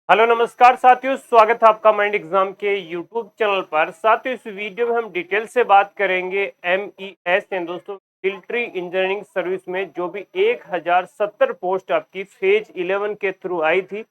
Hello नमस्कार साथियों, स्वागत है आपका माइंड एग्जाम के यूट्यूब चैनल पर। साथियों, इस वीडियो में हम डिटेल से बात करेंगे MES यानी दोस्तों मिलिट्री इंजीनियरिंग सर्विस में जो भी 1070 पोस्ट आपकी फेज 11 के थ्रू आई थी।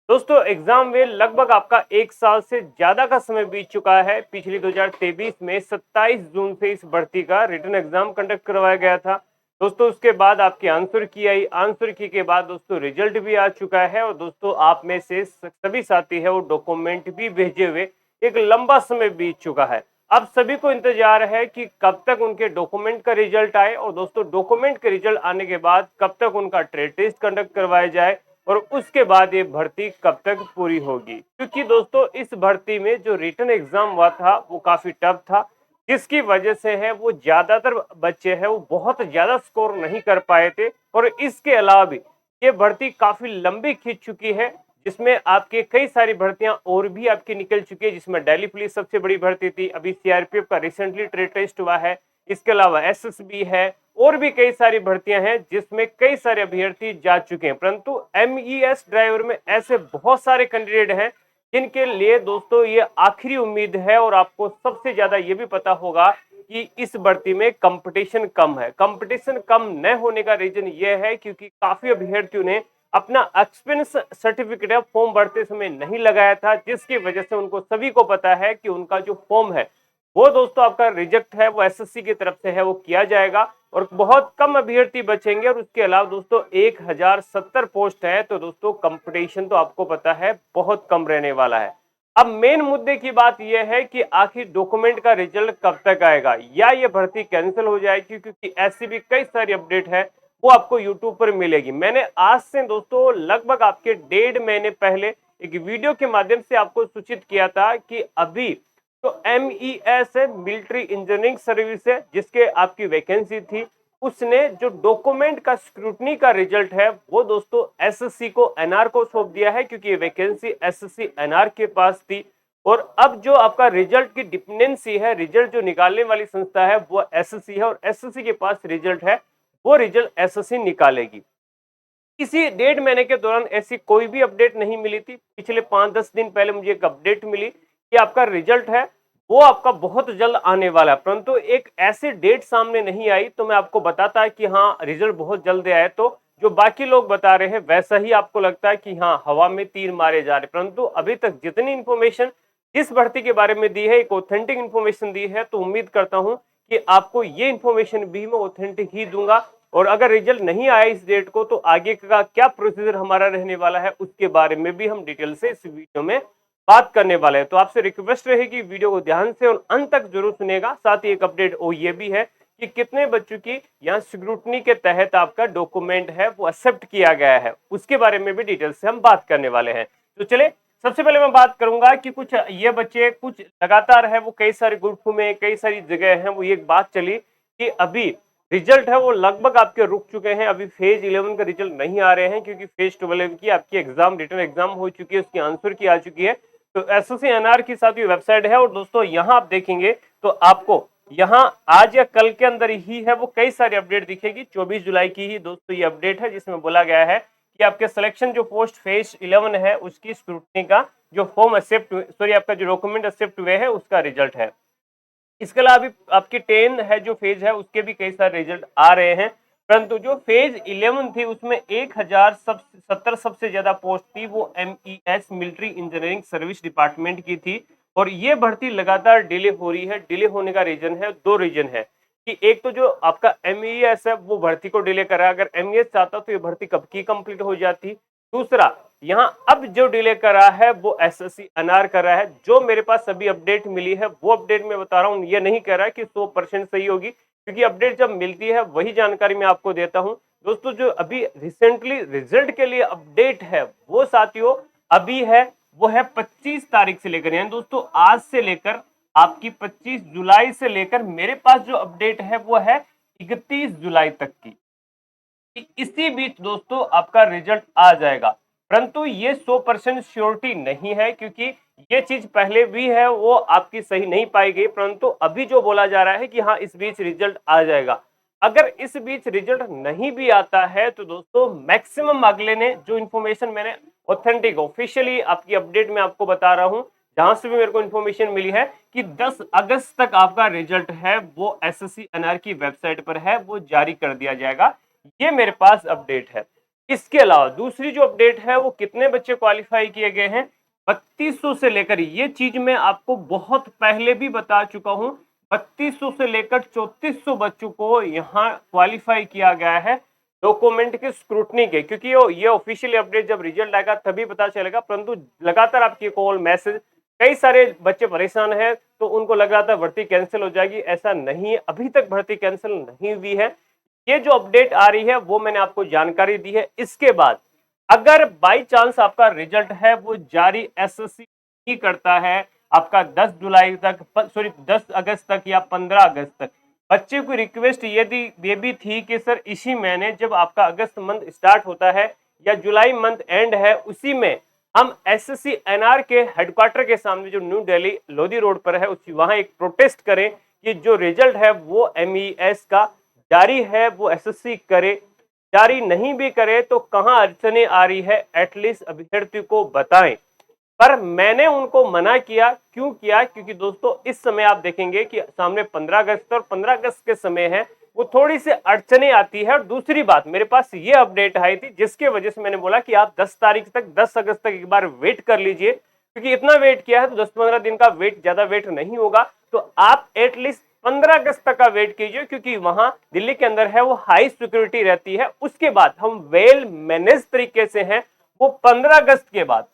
दोस्तों एग्जाम में लगभग आपका 1 साल से ज्यादा का समय बीत चुका है। पिछली 2023 में 27 जून से इस भर्ती का रिटन एग्जाम कंडक्ट करवाया गया था। दोस्तों उसके बाद आपकी आंसर की आई, आंसर की के बाद दोस्तों रिजल्ट भी आ चुका है और दोस्तों आप में से सभी साथी है वो डॉक्यूमेंट भी भेजे हुए एक लंबा समय बीत चुका है। अब सभी को इंतजार है कि कब तक उनके डॉक्यूमेंट का रिजल्ट आए और दोस्तों डॉक्यूमेंट के रिजल्ट आने के बाद कब तक उनका ट्रेड टेस्ट कंडक्ट करवाया जाए और उसके बाद ये भर्ती कब तक पूरी होगी। क्योंकि दोस्तों इस भर्ती में जो रिटन एग्जाम हुआ था वो काफी टफ था, जिसकी वजह से है वो ज्यादातर बच्चे हैं वो बहुत ज्यादा स्कोर नहीं कर पाए थे। और इसके अलावा भी ये भर्ती काफी लंबी खींच चुकी है, जिसमें आपके कई सारी भर्तियां और भी आपकी निकल चुकी है, जिसमें दिल्ली पुलिस सबसे बड़ी भर्ती थी, अभी सीआरपीएफ का रिसेंटली ट्रेड टेस्ट हुआ है, इसके अलावा एसएसबी है और भी कई सारी भर्तियां हैं जिसमें कई सारे अभ्यर्थी जा चुके हैं। परंतु MES ड्राइवर में ऐसे बहुत सारे कैंडिडेट हैं जिनके लिए दोस्तों ये आखिरी उम्मीद है। और आपको सबसे ज्यादा ये भी पता होगा कि इस भर्ती में कंपटीशन कम है। कंपटीशन कम न होने का रीजन ये है क्योंकि काफी अभ्यर्थियों ने अपना एक्सपीरियंस सर्टिफिकेट फॉर्म भरते समय नहीं लगाया था, जिसकी वजह से उनको सभी को पता है कि उनका जो फॉर्म है वो दोस्तों आपका रिजेक्ट है, वो एसएससी की तरफ से है, वो किया जाएगा और बहुत कम अभ्यर्थी बचेंगे। और उसके अलावा दोस्तों 1070 पोस्ट है, तो दोस्तों कंपटीशन तो आपको पता है बहुत कम रहने वाला है। अब मेन मुद्दे की बात यह है कि आखिर डॉक्यूमेंट का रिजल्ट कब तक आएगा या ये भर्ती कैंसिल हो जाएगी, क्योंकि ऐसी भी कई सारी अपडेट है वो आपको यूट्यूब पर मिलेगी। मैंने आज से दोस्तों लगभग आपके 1.5 महीने पहले एक वीडियो के माध्यम से आपको सूचित किया था कि अभी तो MES है, मिलिट्री इंजीनियरिंग सर्विस है, जिसके आपकी वैकेंसी थी, उसने जो डॉक्यूमेंट का स्क्रूटनी का रिजल्ट है वो दोस्तों एसएससी को एनआर को सौंप दिया है, क्योंकि ये वैकेंसी एसएससी एनआर के पास थी। और अब जो आपका रिजल्ट की डिपेंडेंसी है, रिजल्ट जो निकालने वाली संस्था है वो एसएससी है और एसएससी के पास रिजल्ट है, वो रिजल्ट एसएससी निकालेगी। किसी 1.5 महीने के दौरान ऐसी कोई भी अपडेट नहीं मिली थी। पिछले 5-10 दिन पहले मुझे एक अपडेट मिली कि आपका रिजल्ट है वो आपका बहुत जल्द आने वाला है, परंतु एक ऐसी डेट सामने नहीं आई। तो मैं आपको बताता है कि हाँ रिजल्ट बहुत जल्द आए, तो जो बाकी लोग बता रहे हैं वैसा ही आपको लगता है कि हाँ हवा में तीर मारे जा रहे। परंतु अभी तक जितनी इंफॉर्मेशन जिस भर्ती के बारे में दी है, एक ऑथेंटिक इंफॉर्मेशन दी है, तो उम्मीद करता हूं कि आपको ये इंफॉर्मेशन भी मैं ऑथेंटिक ही दूंगा। और अगर रिजल्ट नहीं आया इस डेट को तो आगे का क्या प्रोसीजर हमारा रहने वाला है उसके बारे में भी हम डिटेल से इस वीडियो में बात करने वाले हैं। तो आपसे रिक्वेस्ट रहेगी वीडियो को ध्यान से और अंत तक जरूर सुनेगा। साथ ही एक अपडेट वो ये भी है कि कितने बच्चों की यहाँ स्क्रूटनी के तहत आपका डॉक्यूमेंट है वो एक्सेप्ट किया गया है, उसके बारे में भी डिटेल से हम बात करने वाले हैं। तो चले सबसे पहले मैं बात करूंगा कि कुछ ये बच्चे कुछ लगातार है वो कई सारे ग्रुप में कई सारी जगह है वो ये बात चली कि अभी रिजल्ट है वो लगभग आपके रुक चुके हैं, अभी फेज 11 का रिजल्ट नहीं आ रहे हैं, क्योंकि फेज 12 की आपकी एग्जाम रिटन एग्जाम हो चुकी है, उसकी आंसर की आ चुकी है। तो एसएससी एनआर की साथ ये वेबसाइट है और दोस्तों यहाँ आप देखेंगे तो आपको यहाँ आज या कल के अंदर ही है वो कई सारी अपडेट दिखेगी। 24 जुलाई की ही दोस्तों ये अपडेट है, जिसमें बोला गया है कि आपके सिलेक्शन जो पोस्ट फेज 11 है उसकी स्क्रूटनी का जो फॉर्म एक्सेप्ट सॉरी आपका जो डॉक्यूमेंट एक्सेप्ट हुए है उसका रिजल्ट है। इसके अलावा अभी आपकी 10 है जो फेज है उसके भी कई सारे रिजल्ट आ रहे हैं, परंतु जो फेज 11 थी उसमें 1070 सबसे ज्यादा पोस्ट थी वो MES military engineering service department की थी। और ये भर्ती लगातार डिले हो रही है। डिले होने का रीजन है, दो रीजन है कि एक तो जो आपका MES है वो भर्ती को डिले कर रहा है। अगर MES चाहता तो ये भर्ती कब की कंप्लीट हो जाती। दूसरा यहाँ अब जो डिले कर रहा है वो एसएससी एनआर कर रहा है। जो मेरे पास सभी अपडेट मिली है वो अपडेट में बता रहा हूँ, ये नहीं कह रहा कि 100% सही होगी, क्योंकि अपडेट जब मिलती है वही जानकारी मैं आपको देता हूँ। दोस्तों जो अभी रिसेंटली रिजल्ट के लिए अपडेट है वो साथियों अभी है वो है 25 तारीख से लेकर, यानी दोस्तों आज से लेकर आपकी 25 जुलाई से लेकर मेरे पास जो अपडेट है वो है 31 जुलाई तक की। इसी बीच दोस्तों आपका रिजल्ट आ जाएगा, परंतु ये 100% श्योरिटी नहीं है, क्योंकि ये चीज पहले भी है वो आपकी सही नहीं पाई गई। परंतु अभी जो बोला जा रहा है कि हाँ इस बीच रिजल्ट आ जाएगा। अगर इस बीच रिजल्ट नहीं भी आता है तो दोस्तों मैक्सिमम अगले ने जो इंफॉर्मेशन मैंने ऑथेंटिक ऑफिशियली आपकी अपडेट मैं आपको बता रहा हूं, जहां से भी मेरे को इन्फॉर्मेशन मिली है कि 10 अगस्त तक आपका रिजल्ट है वो एसएससी एनआर की वेबसाइट पर है, वो जारी कर दिया जाएगा। ये मेरे पास अपडेट है। इसके अलावा दूसरी जो अपडेट है वो कितने बच्चे क्वालिफाई किए गए हैं, 3200 से लेकर, ये चीज मैं आपको बहुत पहले भी बता चुका हूं, 3200 से लेकर 3400 बच्चों को यहाँ क्वालिफाई किया गया है डॉक्यूमेंट के स्क्रूटनी के, क्योंकि ये ऑफिशियल अपडेट जब रिजल्ट आएगा तभी पता चलेगा, परंतु लगातार आपकी कॉल मैसेज, कई सारे बच्चे परेशान हैं तो उनको लग रहा था भर्ती कैंसिल हो जाएगी, ऐसा नहीं है, अभी तक भर्ती कैंसिल नहीं हुई है। ये जो अपडेट आ रही है वो मैंने आपको जानकारी दी है। इसके बाद अगर बाई चांस आपका रिजल्ट है वो जारी एसएससी नहीं करता है आपका 10 जुलाई तक, सॉरी 10 अगस्त तक या 15 अगस्त तक, बच्चे को रिक्वेस्ट ये भी थी कि सर इसी महीने जब आपका अगस्त मंथ स्टार्ट होता है या जुलाई मंथ एंड है उसी में हम एसएससी एनआर के हेडक्वार्टर के सामने जो न्यू दिल्ली लोधी रोड पर है उसी वहां एक प्रोटेस्ट करें कि जो रिजल्ट है वो एमईएस का जारी है वो एसएससी करे, जारी नहीं भी करे तो कहां अड़चने आ रही है एटलीस्ट अभ्यर्थी को बताएं। पर मैंने उनको मना किया, क्यों किया, क्योंकि दोस्तों इस समय आप देखेंगे कि सामने 15 अगस्त और 15 अगस्त के समय है वो थोड़ी सी अड़चने आती है। और दूसरी बात मेरे पास ये अपडेट आई थी जिसके वजह से मैंने बोला कि आप 10 तारीख तक 10 अगस्त तक एक बार वेट कर लीजिए, क्योंकि इतना वेट किया है तो 10-15 दिन का वेट, ज्यादा वेट नहीं होगा, तो आप एटलीस्ट 15 अगस्त तक का वेट कीजिए, क्योंकि वहां दिल्ली के अंदर है वो हाई सिक्योरिटी रहती है। उसके बाद हम वेल मैनेज तरीके से हैं वो 15 अगस्त के बाद,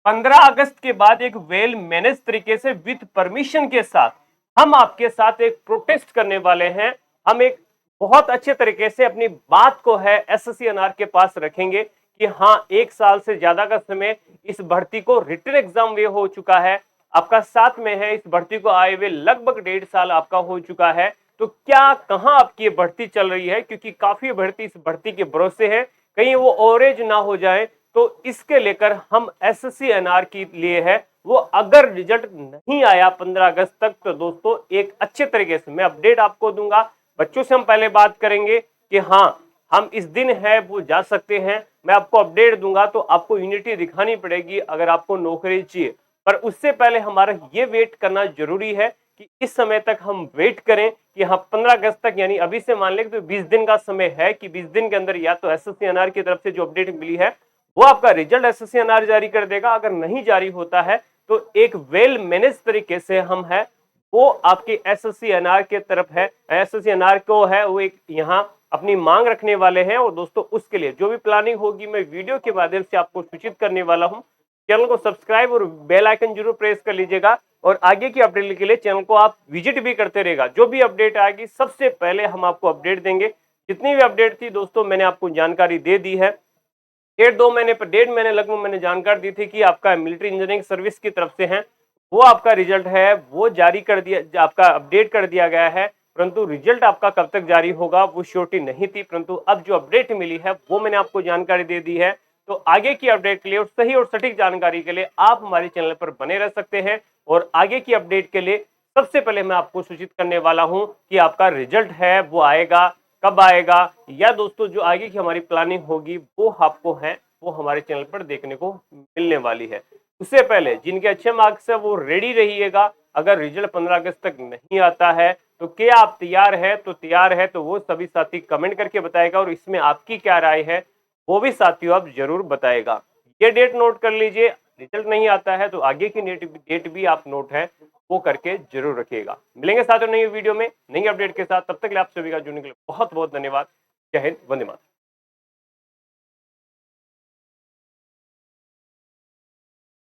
15 अगस्त के बाद एक वेल मैनेज तरीके से विद परमिशन के साथ हम आपके साथ एक प्रोटेस्ट करने वाले हैं। हम एक बहुत अच्छे तरीके से अपनी बात को है एसएससी एनआर के पास रखेंगे कि हाँ, एक साल से ज्यादा का समय इस भर्ती को, रिटन एग्जाम वे हो चुका है, आपका साथ में है, इस भर्ती को आए हुए लगभग 1.5 साल आपका हो चुका है, तो क्या कहां आपकी ये भर्ती चल रही है, क्योंकि काफी भर्ती इस भर्ती के भरोसे है, कहीं वो ओवरेज ना हो जाए, तो इसके लेकर हम एसएससी एनआर के लिए है वो अगर रिजल्ट नहीं आया 15 अगस्त तक तो दोस्तों एक अच्छे तरीके से मैं अपडेट आपको दूंगा। बच्चों से हम पहले बात करेंगे कि हाँ हम इस दिन है वो जा सकते हैं, मैं आपको अपडेट दूंगा, तो आपको यूनिटी दिखानी पड़ेगी अगर आपको नौकरी चाहिए। पर उससे पहले हमारा ये वेट करना जरूरी है कि इस समय तक हम वेट करें कि हाँ 15 अगस्त तक, यानी अभी से मान लें तो 20 दिन का समय है कि 20 दिन के अंदर या तो एसएससी एनआर की तरफ से जो अपडेट मिली है वो आपका रिजल्ट एसएससी एनआर जारी कर देगा। अगर नहीं जारी होता है तो एक वेल मैनेज तरीके से हम है वो आपके एसएससी एनआर के तरफ है, एसएससी एनआर को है वो एक यहाँ अपनी मांग रखने वाले हैं। और दोस्तों उसके लिए जो भी प्लानिंग होगी मैं वीडियो के माध्यम से आपको सूचित करने वाला हूँ। चैनल को सब्सक्राइब और बेल आइकन जरूर प्रेस कर लीजिएगा और आगे की अपडेट के लिए चैनल को आप विजिट भी करते रहेगा। जो भी अपडेट आएगी सबसे पहले हम आपको अपडेट देंगे। जितनी भी अपडेट थी दोस्तों मैंने आपको जानकारी दे दी है। 1.5 महीने लगभग मैंने जानकारी दी थी कि आपका मिलिट्री इंजीनियरिंग सर्विस की तरफ से है वो आपका रिजल्ट है वो जारी कर दिया, आपका अपडेट कर दिया गया है, परंतु रिजल्ट आपका कब तक जारी होगा वो श्योरिटी नहीं थी, परंतु अब जो अपडेट मिली है वो मैंने आपको जानकारी दे दी है। तो आगे की अपडेट के लिए और सही और सटीक जानकारी के लिए आप हमारे चैनल पर बने रह सकते हैं। और आगे की अपडेट के लिए सबसे पहले मैं आपको सूचित करने वाला हूं कि आपका रिजल्ट है वो आएगा, कब आएगा, या दोस्तों जो आगे की हमारी प्लानिंग होगी वो आपको है वो हमारे चैनल पर देखने को मिलने वाली है। उससे पहले जिनके अच्छे मार्क्स है वो रेडी रहिएगा। अगर रिजल्ट 15 अगस्त तक नहीं आता है तो क्या आप तैयार है, तो तैयार है तो वो सभी साथी कमेंट करके बताएगा और इसमें आपकी क्या राय है वो भी साथियों आप जरूर बताएगा। ये डेट नोट कर लीजिए, रिजल्ट नहीं आता है तो आगे की डेट भी आप नोट है वो करके जरूर रखिएगा। मिलेंगे साथियों नई वीडियो में नई अपडेट के साथ, तब तक के लिए आप सभी का जुड़ने के लिए बहुत बहुत धन्यवाद। जय हिंद, वंदे मातरम।